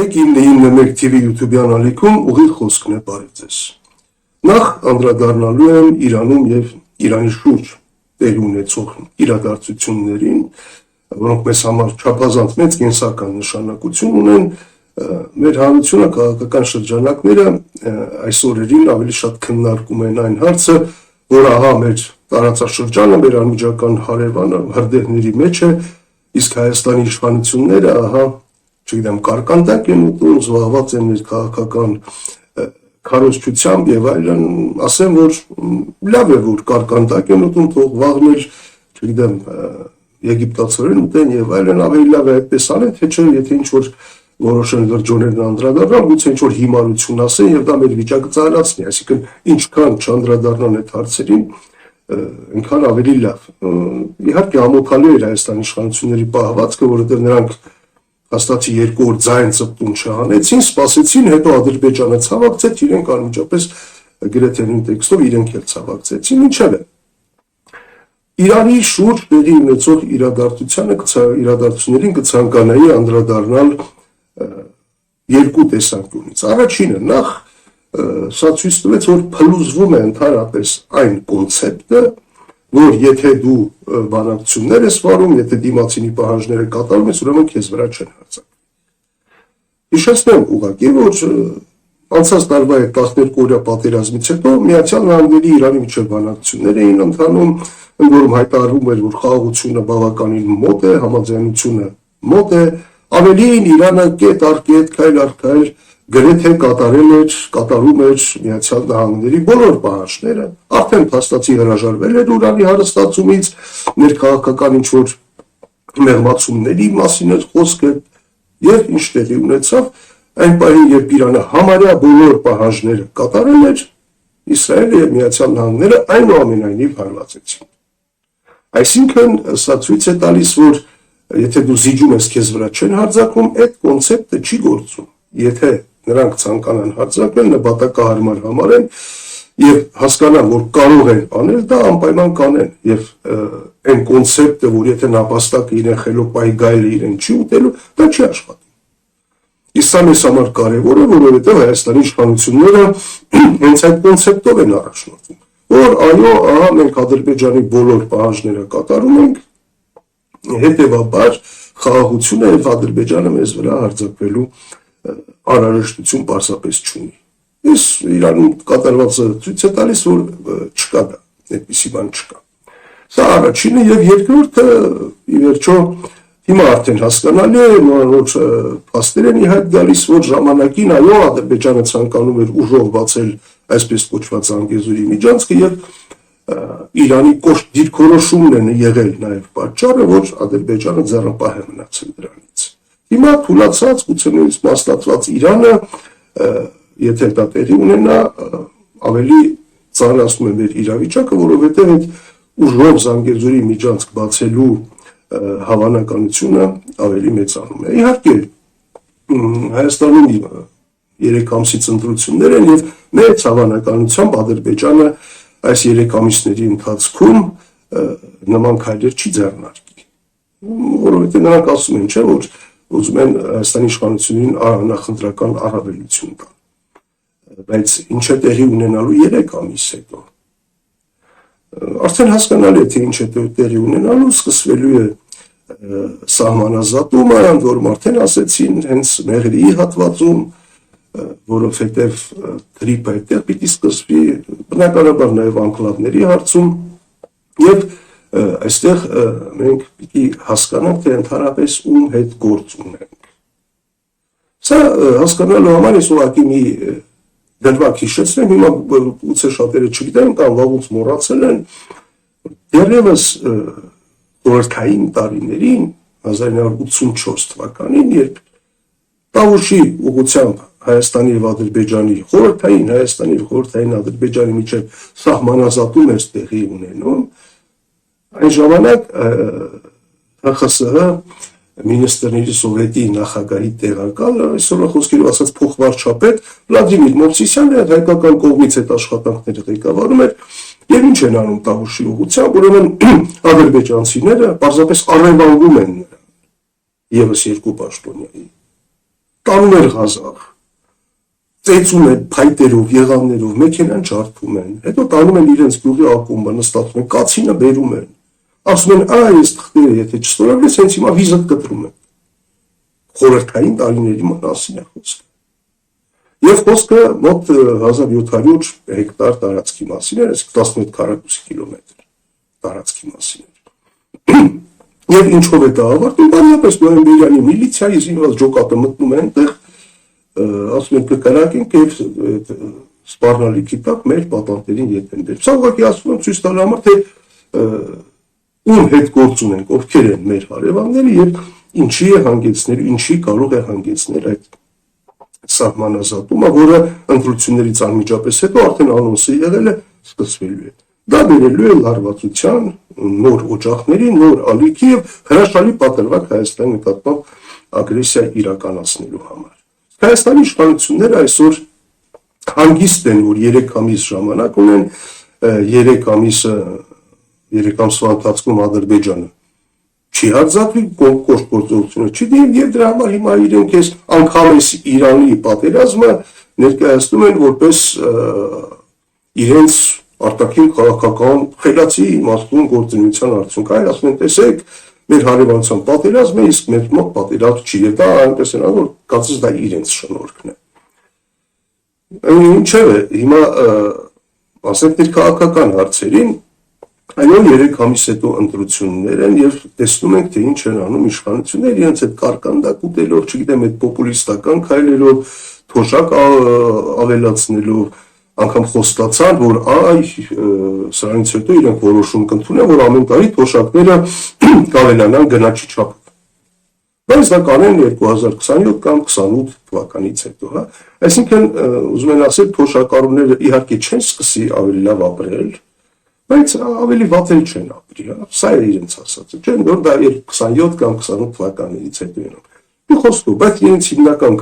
Մեկ 991 TV YouTube-յան ալիքում ուղիղ խոսքն է բարև ձեզ։ Նախ անդրադառնալու եմ Իրանում եւ Իրանի շուրջ տեղի ունեցող իրադարձություններին, որոնք մեզ համար չափազանց մեծ կենսական նշանակություն ունեն, մեր հանրությունը քաղաքական շրջանակները այս օրերին ավելի շատ քննարկում են այն հարցը, որ ահա մեր տարածաշրջանը, մեր անմիջական հարևանը հրդեհների մեջ է, իսկ Հայաստանի իշխանությունները ահա չգիտեմ, կարկանդակ են ուտում, զբաղված են քաղաքական քարոզչությամբ եւ այլն, ասեմ, որ լավ է, որ կարկանդակ են ուտում, թող վաղներ, չգիտեմ, եգիպտացորեն ուտեն եւ այլն, ավելի լավ է այդպես անեն, թե չէ, եթե ինչ-որ որոշեն լրջոներն անդրադառնան, գուցե ինչ-որ հիմարություն ասեն եւ դա մեր վիճակը ծանրացնի, այսինքն ինչքան չանդրադառնան այդ հարցերին, այնքան ավելի լավ։ Իհարկե ամոթալի էր Հայաստանի իշխանությունների պահվածքը, որովհետեւ նրանք հաստատի 2 օր ձայն ծպտուն չհանեցին, սպասեցին, հետո Ադրբեջանը ցավակցեց, իրենք անմիջապես գրեթե նույն տեքստով իրենք էլ ցավակցեցին, ինչև է։ Իրանի շուրջ տեղի ունեցող իրադարձություններին կցանկանայի անդրադառնալ երկու տեսանկյունից։ Առաջինը նախ սա ցույց տվեց, որ փլուզվում է ընդհանրապես այն կոնցեպտը, որ եթե դու բանակցություններ ես վարում, եթե դիմացինի պահանջները կատարում ես, ուրեմն քեզ վրա չեն հարձակվի։ Հիշեցնեմ ուղղակի, որ անցած տարվա 12-օրյա պատերազմից հետո Միացյալ Նահանգների Իրանի միջև բանակցություններ էին ընթանում, ընդ որում հայտարարվում էր, որ խաղաղությունը բավականին մոտ է, համաձայնությունը մոտ է, ավելին Իրանը կետ առ կետ, քայլ առ քայլ գրեթե կատարում էր Միացյալ Նահանգների բոլոր պահանջները, արդեն փաստացի հրաժարվել էր ուրանի հարստացումից, ներքաղաքական ինչ-որ մեղմացումների մասին էր խոսքը, եւ ինչ տեղի ունեցավ, այն պահին, երբ Իրանը համարյա բոլոր պահանջները կատարել էր, Իսրայելը եւ Միացյալ Նահանգները այնուամենայնիվ հարվածեցին։ Այսինքն, սա ցույց է տալիս, որ եթե դու զիջում ես, քեզ վրա չեն հարձակվում, այդ կոնցեպտը չի գործում։ Եթե նրանք ցանկանան հարձակվել, նպատակահարմար համարեն եւ հասկանան, որ կարող են անել, դա անպայման կանեն եւ այն կոնցեպտը, որ եթե նապաստակը իրեն խելոպայի գայլը իրեն չի ուտելու, դա չի աշխատում։ Իսկ սա մեզ համար կարևոր է, որովհետեւ Հայաստանի իշխանությունները հենց այդ կոնցեպտով են առաջնորդվում, որ այո, ահա մենք Ադրբեջանի բոլոր պահանջները կատարում ենք, հետեւաբար խաղաղությունը եւ Ադրբեջանը մեզ վրա հարձակվելու անհրաժեշտություն պարզապես չունի։ Իսկ Իրանում կատարվածը ցույց է տալիս, որ չկա դա, այդպիսի բան չկա։ Սա առաջինը եւ երկրորդը ի վերջո հիմա արդեն հասկանալի է, որ փաստեր են իհայտ գալիս, որ ժամանակին այո Ադրբեջանը ցանկանում էր ուժով բացել այսպես կոչված Զանգեզուրի միջանցքը եւ Իրանի կոշտ դիրքորոշումն է եղել նաեւ պատճառը, որ Ադրբեջանը ձեռնպահ է մնացել դրանից։ Հիմա թուլացած գուցե նույնիսկ մասնատված Իրանը, եթե դա տեղի ունենա, ավելի ծանրացնում է մեր իրավիճակը, որովհետև այդ ուժով Զանգեզուրի միջանցք բացելու հավանականությունը ավելի մեծանում է։ Իհարկե, Հայաստանում 3 ամսից ընտրություններ են եւ մեծ հավանականությամբ Ադրբեջանը այս 3 ամիսների ընթացքում նման քայլեր չի ձեռնարկի, որովհետև նրանք ասում են, չէ, որ ուզում են Հայաստանի իշխանություններին նախընտրական առավելություն տալ, բայց ինչ է տեղի ունենալու 3 ամիս հետո։ Արդեն հասկանալի է, թե ինչ է տեղի ունենալու, սկսվելու է սահմանազատումը, ընդ որում արդեն ասեցին, հենց Մեղրիի հատվածում, որովհետև թրիպը այդտեղ պիտի սկսվի, բնականաբար նաև անկլավների հարցում, եւ այստեղ մենք պիտի հասկանանք, թե ընդհանրապես ում հետ գործ ունենք։ Սա հասկանալու համար ես ուղղակի մի դրվագ հիշեցնեմ, հիմա գուցե շատերը չգիտեն կամ վաղուց մոռացել են, դեռևս խորհրդային տարիներին 1984 թվականին, երբ Տավուշի ուղղությամբ Հայաստանի եւ Ադրբեջանի խորհրդային Հայաստանի եւ խորհրդային Ադրբեջանի միջև սահմանազատում էր տեղի ունենում, այն ժամանակ ՀԽՍՀ Մինիստրների սովետի նախագահի տեղակալ, այսօրվա խոսքերով ասած փոխվարչապետ Վլադիմիր Մովսիսյանը հայկական կողմից այդ աշխատանքները ղեկավարում էր եւ ինչ են անում Տավուշի ուղղությամբ, ուրեմն ադրբեջանցիները պարզապես առևանգում են նրան եւս 2 պաշտոնյայի տանում էր Ղազախ, ծեծում են փայտերով, եղաններով, մեքենան ջարդում են, հետո տանում են իրենց գյուղի ակումբը, նստացում են, կացինը բերում են, ասում են, այս թղթերը եթե չստորագրես, հենց հիմա վիզդ կտրում են։ Խորհրդային տարիների մասին է խոսքը։ Եվ խոսքը մոտ 1700 հեկտար տարածքի մասին էր, այսինքն 11 քառակուսի կիլոմետր տարածքի մասին էր։ Եվ ինչով է դա ավարտվում, բանալապես նոյեմբերյանի միլիցիայի զինված ջոկատը մտնում է այնտեղ, ասում են կկրակենք եւ սպառնալիքի տակ մեր պատանտերին ետ են բերում։ Սա ուղղակի ասում եմ ցույց տալու համար, թե ում հետ գործ ունենք, ովքեր են մեր հարևանները եւ ինչի է հանգեցնել, ինչի կարող է հանգեցնել այդ սահմանազատումը, որը ընտրություններից անմիջապես հետո արդեն անոնսը եղել է, սկսվելու է։ Դա բերելու է լարվածության, նոր օջախների, նոր ալիքի եւ հրաշալի պատրվակ Հայաստանի նկատմամբ ագրեսիա իրականացնելու համար։ Հայաստանի իշխանությունները այսօր հանգիստ են, որ 3 ամիս ժամանակ ունեն, 3 ամսվա ընթացքում Ադրբեջանը չի հարձակվի, գործողությունը չի դիմում եւ դրա համար հիմա իրենք այս անգամ այս Իրանի պատերազմը ներկայացնում են որպես իրենց արտաքին քաղաքական խելացի իմաստուն գործունեության արդյունք։ Այլ ասում են, տեսեք, մեր հարևանության պատերազմ է, իսկ մեր մոտ պատերազմ չի։ Եվ դա այնպես են, որ կարծես դա իրենց շնորհքն է։ Ինչևէ, հիմա ասենք քաղաքական հարցերին, այո 3 ամիս հետո ընտրություններ են եւ տեսնում ենք, թե ինչ են անում իշխանությունները իրենց այդ կարկանդակ ուտելով, չգիտեմ, այդ պոպուլիստական քայլերով, թոշակ ավելացնելով, անգամ խոստացան, որ սրանից հետո իրենք որոշում կընդունեն, որ ամեն տարի թոշակները կավելանան գնաճի չափով։ Բայց դա կանեն 2027 կամ 28 թվականից հետո, հա։ Այսինքն ուզում են ասել, թոշակառուները իհարկե չեն սկսի ավելի լավ ապրել, բայց ավելի վատել չեն ապրի, հա։ Սա է իրենց ասածը, չեն որ դա 27 կամ 28 թվականներից հետո են։ Մի խոսքով, բայց իրենց հիմնական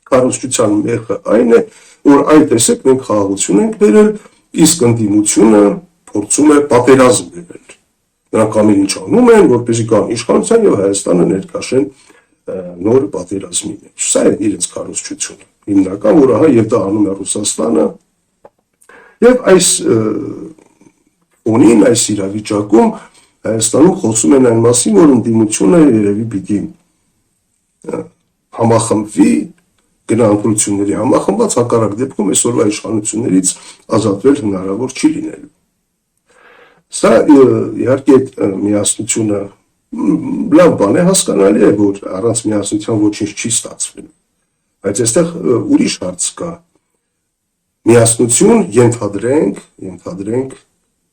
քարոզչության մեխը այն է, որ այ տեսեք մենք խաղաղություն ենք բերել, իսկ ընդդիմությունը փորձում է պատերազմ բերել։ Նրանք ամեն ինչ անում են, որպեսզի գան իշխանության եւ Հայաստանը ներկաշեն նոր պատերազմի մեջ։ Սա է իրենց քարոզչությունը։ Հիմնական, որ ահա եւ դա անում է Ռուսաստանը։ Եվ այս ունին այս իրավիճակում Հայաստանում խոսում են այն մասին, որ ընդդիմությունը երևի պիտի համախմբվի, գնա ընտրությունների համախմբված, հակառակ դեպքում այսօրվա իշխանություններից ազատվել հնարավոր չի լինելու։ Սա իհարկե միասնությունը լավ բան է, հասկանալի է, որ առանց միասնության ոչինչ չի ստացվելու։ Բայց այստեղ ուրիշ հարց կա։ Միասնություն ենթադրենք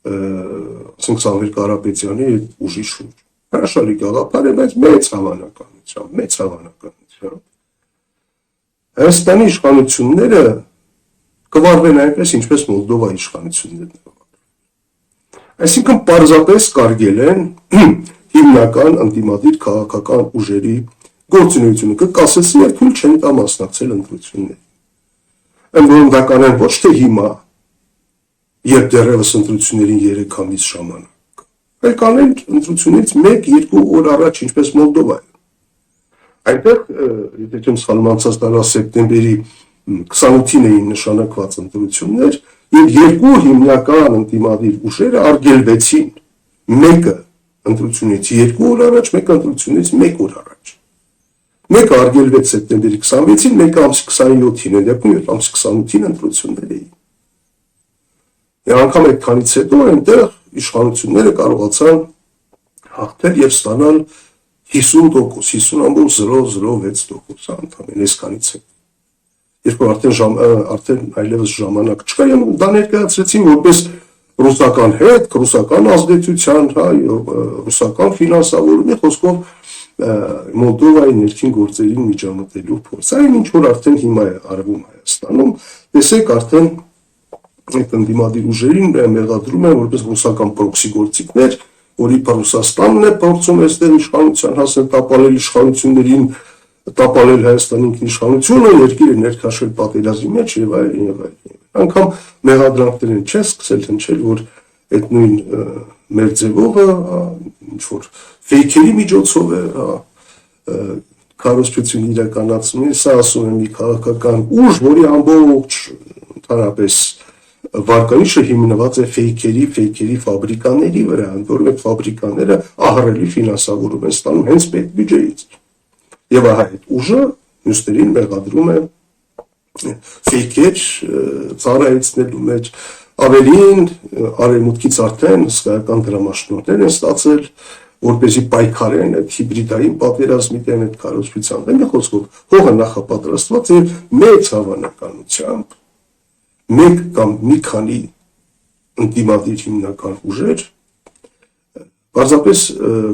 ասենք Սամվել Կարապետյանի ուժի շուրջ։ Հրաշալի գաղափար է, բայց մեծ հավանականությամբ Հայաստանի իշխանությունները կվարվեն այնպես, ինչպես Մոլդովայի իշխանություններն են։ Այսինքն պարզապես կարգել են հիմնական ընդդիմադիր քաղաքական ուժերի գործունեությունը, կկասեցին եւ թույլ չեն տա մասնակցել ընտրություններին։ Այն որոնք դա կանեն ոչ թե հիմա, երբ դեռևս ընտրություններին 3 ամիս ժամանակ, այլ կանեն ընտրությունից 1-2 օր առաջ, ինչպես Մոլդովայում։ Այնտեղ, եթե չեմ սխալվում, տարվա սեպտեմբերի 28-ին էին նշանակված ընտրություններ, եւ 2 հիմնական ընդդիմադիր ուժերը արգելվեցին, մեկը ընտրությունից 2 օր առաջ, մեկը ընտրությունից 1 օր առաջ։ Մեկը արգելվեց սեպտեմբերի 26-ին, մեկը ամսի 27-ին, դեպքում 7 ամսի 28-ին ընտրություններ էին։ Եվ անգամ այդքանից հետո այնտեղ իշխանությունները կարողացան հաղթել եւ ստանալ 50%, 50.006% անդամին այսքանից հետո։ Երբ արդեն այլևս ժամանակ չկա, դա ներկայացրեցին որպես ռուսական հետ, ռուսական ազդեցության, ռուսական ֆինանսավորումի, խոսքով Մոլդովայի ներքին գործերին միջամտելու փորձ։ Այն ինչ որ արդեն հիմա է արվում Հայաստանում, տեսեք արդեն այդ ընդդիմադիր ուժերին մեղադրում են որպես ռուսական պրոքսի գործիքներ, որի Ռուսաստանն է փորձում այստեղ իշխանության հասնել, տապալել իշխանություններին, տապալել Հայաստանի ինքնիշխանությունը, երկիրը ներքաշել պատերազմի մեջ եւ այլն եւ այլն։ Անկամ մեղադրանքներն չեն սկսել հնչել, որ այդ նույն մեր ձևողը ինչ որ ֆեյքերի միջոցով է քարոզչություն իրականացնում է, սա ասում եմ մի քաղաքական ուժ, որի ամբողջ ընդհանրապես վարկանիշը հիմնված է ֆեյքերի ֆաբրիկաների վրա, որոնք այդ ֆաբրիկաները ահռելի ֆինանսավորում են ստանում հենց պետբյուջեից։ Եվ ահա այդ ուժը մյուսներին մեղադրում է ֆեյքեր ծառայեցնելու մեջ, ավելին արևմուտքից արդեն հսկայական դրամաշնորհներ են ստացել, որպեսզի պայքարեն այդ հիբրիդային պատերազմի դեմ, այդ քարոզչության դեմ, մի խոսքով հողը նախապատրաստված է մեծ հավանականությամբ մեկ կամ մի քանի ընդդիմադիր հիմնական ուժեր պարզապես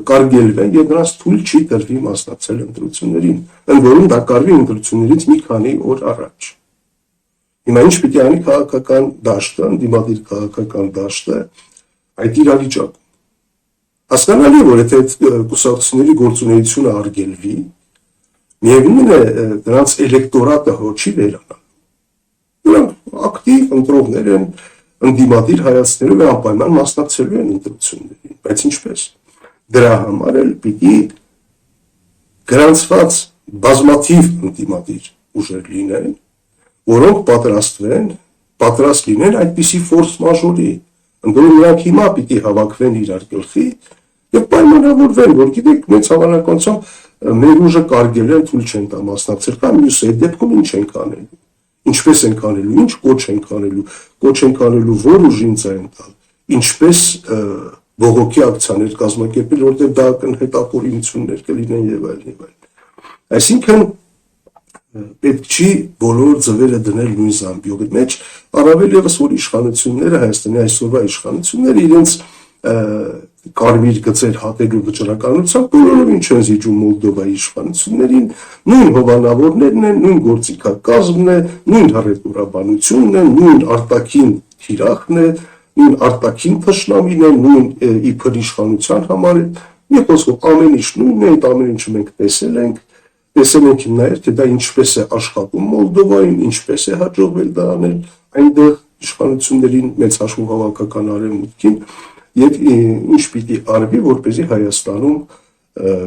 կարգելվեն եւ նրանց թույլ չի տրվի մասնակցել ընտրություններին, ընդ որում դա կարվի ընտրություններից մի քանի օր առաջ։ Հիմա ինչ պիտի անի քաղաքական դաշտը, ընդդիմադիր քաղաքական դաշտը այդ իրավիճակում։ Հասկանալի է, որ եթե կուսակցությունների գործունեությունը արգելվի, միևնույն է նրանց էլեկտորատը հոչի վերանա։ Նրանք ակտիվ ընտրողներ են, ընդդիմադիր հայացքներով է անպայման մասնակցելու են ընտրություններին, բայց ինչպես։ Դրա համար էլ պիտի գրանցված բազմաթիվ ընդդիմադիր ուժեր լինեն, որոնք պատրաստ լինեն այդպիսի ֆորս մաժորի, ընդորում նրանք հիմա պիտի հավաքվեն իրար գլխի եւ պայմանավորվեն, որ գիտեք, մեծ հավանականությամբ մեր ուժը կարգելեն, թույլ չեն տա մասնակցել, կամ մյուս այդ դեպքում ինչ ենք անելու, ինչպես ենք անելու, ինչ կոչ ենք անելու, որ ուժին ձայն տալ, ինչպես բողոքի ակցիաներ կազմակերպել, որտեղ դա հետապորիմություններ կլինեն եւ այլն։ Այսինքն պետք չի բոլոր ձվերը դնել նույն զամբյուղի մեջ, առավել ևս որ իշխանությունները, Հայաստանի այսօրվա իշխանությունները իրենց կարմիր գծեր հատելու վճռականությամբ բոլորովին չեն զիջում Մոլդովայի իշխանություններին, նույն հովանավորներն են, նույն գործիքակազմն է, նույն հռետորաբանությունն է, նույն արտաքին թիրախն է, նույն արտաքին թշնամին է, նույն իբր իշխանության համար է, մի խոսքով ամեն ինչ նույնն է, այդ ամեն ինչը մենք տեսել ենք նաև, թե դա ինչպես է աշխատում Մոլդովային, ինչպես է հաջողվել դա անել այնտեղ իշխանություններին մեծ հաշվով հավաքական արևմուտքին եւ ինչ պիտի արվի, որպեսզի Հայաստանում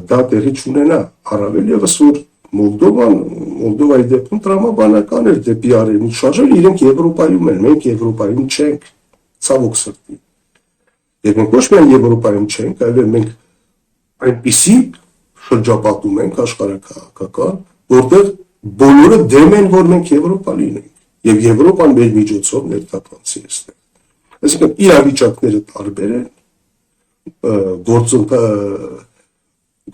դա տեղի չունենա, առավել ևս որ Մոլդովայի դեպքում տրամաբանական էր դեպի արևմուտք շարժել, իրենք Եվրոպայում են, մենք Եվրոպայում չենք, ցավոք սրտի։ Եվ մենք ոչ միայն Եվրոպայում չենք, այլև մենք այնպիսի շրջապատում ենք աշխարհաքաղաքական, որտեղ բոլորը դեմ են, որ մենք Եվրոպա լինենք, եւ Եվրոպան մեր միջոցով ներթափանցի է ստեղ։ Այսինքն իրավիճակները տարբեր են,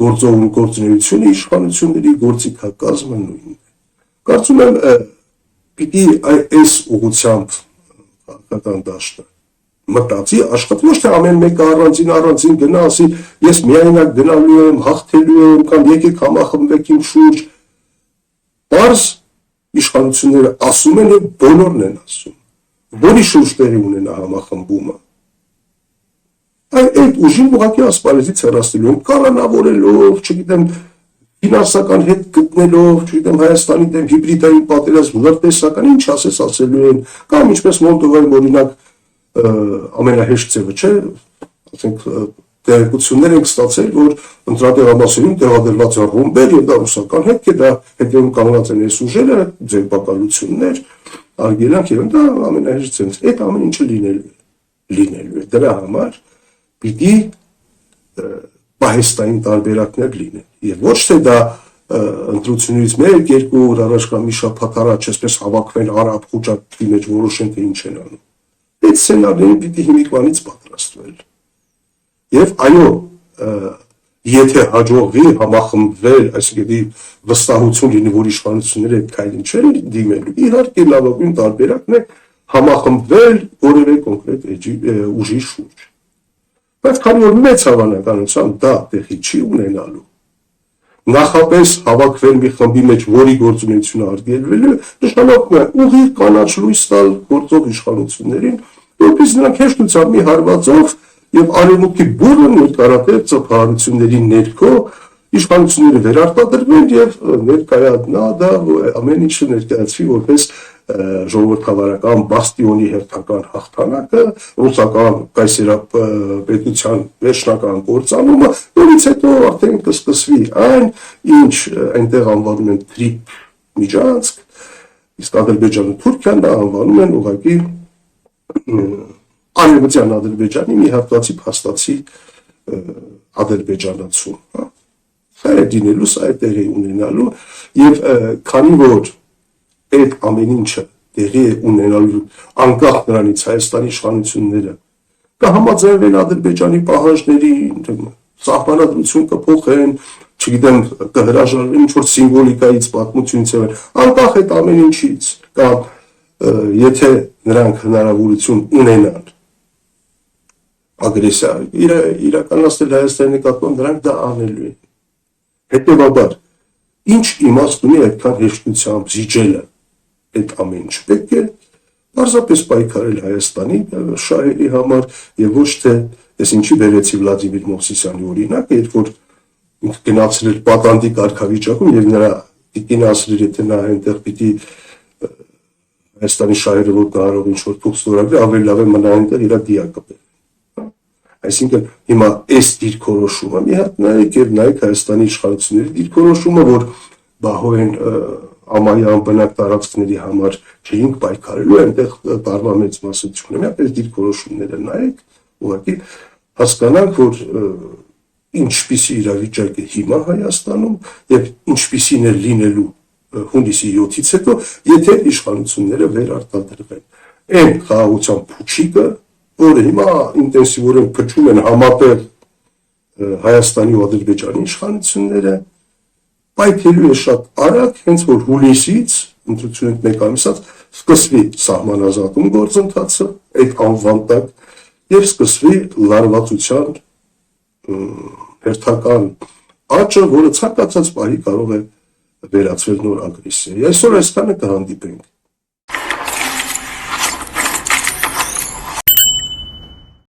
գործունեությունը իշխանությունների գործիքակազմը նույնն է։ Կարծում եմ պիտի այս ուղղությամբ քաղաքական դաշտը մտածի, աշխատի, ոչ թե ամեն մեկը առանձին գնա, ասի, ես միայնակ գնալու եմ, հաղթելու եմ, կամ եկեք համախմբեք իմ շուրջ։ Պարզ իշխանությունները ասում են եւ բոլորն են ասում, որի շուրջ տեղի ունենա համախմբումը։ Այդ ուժին ուղղակի ասպարեզից հեռացնելու են, կալանավորելով, չգիտեմ, ֆինանսական հետ գտնելով, չգիտեմ, Հայաստանի դեմ հիբրիդային պատերազմ, լրտեսական, ինչ ասելու են, կամ ինչպես Մոլդովայում օրինակ ամենահեշտ ձևը չէ, ասենք տեղեկություններ ենք ստացել, որ ընտրատեղամասերում տեղադրված է ռումբեր եւ դա ռուսական հետք է, դա հետևում կանգնած են այս ուժերը, ձերբակալություններ, արգելանք եւ դա ամենահեշտ ձևն է, այդ ամեն ինչը լինելու է։ Դրա համար պիտի պահեստային տարբերակներ լինեն եւ ոչ թե դա ընտրությունից 1-2 օր առաջ կամ մի շաբաթ առաջ այսպես հավաքվեն արաբ խոճակի մեջ որոշեն թե ինչ են անում։ Այդ սցենարներին պիտի հիմիկվանից պատրաստվել։ Եվ այո, եթե հաջողվի համախմբվել, այսինքն վստահություն լինի, որ իշխանությունները այդ քայլին չեն դիմելու, իհարկե լավագույն տարբերակն է համախմբվել որևէ կոնկրետ ուժի շուրջ։ Բայց քանի որ մեծ հավանականությամբ դա տեղի չի ունենալու, նախապես հավաքվել մի խմբի մեջ, որի գործունեությունը արգելվելու է, նշանակում է ուղիղ կանաչ լույս տալ գործող իշխանություններին, որպես նրանք հեշտությամբ մի հարվածով եւ արևմուտքի բուրըն ներկայացել ծափահարությունների ներքո իշխանությունները վերարտադրվեն եւ ներկայանա դա ամեն ինչը ներկայացվի որպես ժողովրդավարական բաստիոնի հերթական հաղթանակը, ռուսական կայսերապետության վերջնական կործանումը, որից հետո արդեն կսկսվի այն, ինչ այնտեղ անվանում են Թրիպ միջանցք, իսկ Ադրբեջանը Թուրքիան դա անվանում են ուղղակի Արևմտյան Ադրբեջանի մի հատվածի փաստացի ադրբեջանացում, հա։ Սա է դինելու, սա է տեղի ունենալու եւ քանի որ այդ ամեն ինչը տեղի է ունենալու անկախ նրանից Հայաստանի իշխանությունները կհամաձայնվեն Ադրբեջանի պահանջների, սահմանադրություն կփոխեն, չգիտեմ, կհրաժարվեն ինչ-որ սիմվոլիկայից, պատմությունից եւ անկախ այդ ամեն ինչից կամ եթե նրանք հնարավորություն ունենան ագրեսիա իրականացնել Հայաստանի նկատմամբ, նրանք դա անելու են։ Հետևաբար, ինչ իմաստ ունի այդքան հեշտությամբ զիջելը այդ ամեն ինչ, պետք է պարզապես պայքարել Հայաստանի շահերի համար եւ ոչ թե ես ինչի վերեցի Վլադիմիր Մովսիսյանի օրինակը, երբ որ գնացել էր պատանդի կարգավիճակում եւ նրա պիտի ասել, եթե նա այնտեղ պիտի Հայաստանի շահերը ոտնահարող ինչ-որ թուղթ ստորագրի, ավելի լավ է մնա այնտեղ իր դիակը բերել։ Այսինքն հիմա այս դիրքորոշումը մի հատ նայեք եւ նայեք Հայաստանի իշխանությունների դիրքորոշումը, որ բահո են ամայական բնակ տարածքների համար չէինք պայքարելու, այնտեղ տարվա մեծ մասը չունեմ, այս դիրքորոշումները նայեք, ուղղակի հասկանանք, որ ինչպիսի իրավիճակ է հիմա Հայաստանում եւ ինչպիսին է լինելու հունիսի 7-ից հետո, եթե իշխանությունները վերարտադրվեն։ Այն խաղաղության փուչիկը, որը հիմա ինտենսիվորեն փչում են համատեղ Հայաստանի ու Ադրբեջանի իշխանությունները, պայթելու է շատ արագ, հենց որ հուլիսից, ընտրությունից մեկ ամիսած, սկսվի սահմանազատում գործընթացը, այդ անվան տակ, եւ սկսվի լարվածության հերթական աճը, որը ցանկացած պահի կարող է վերածվել նոր ագրեսիայի։ Այսօր այսքանը կհանդիպենք։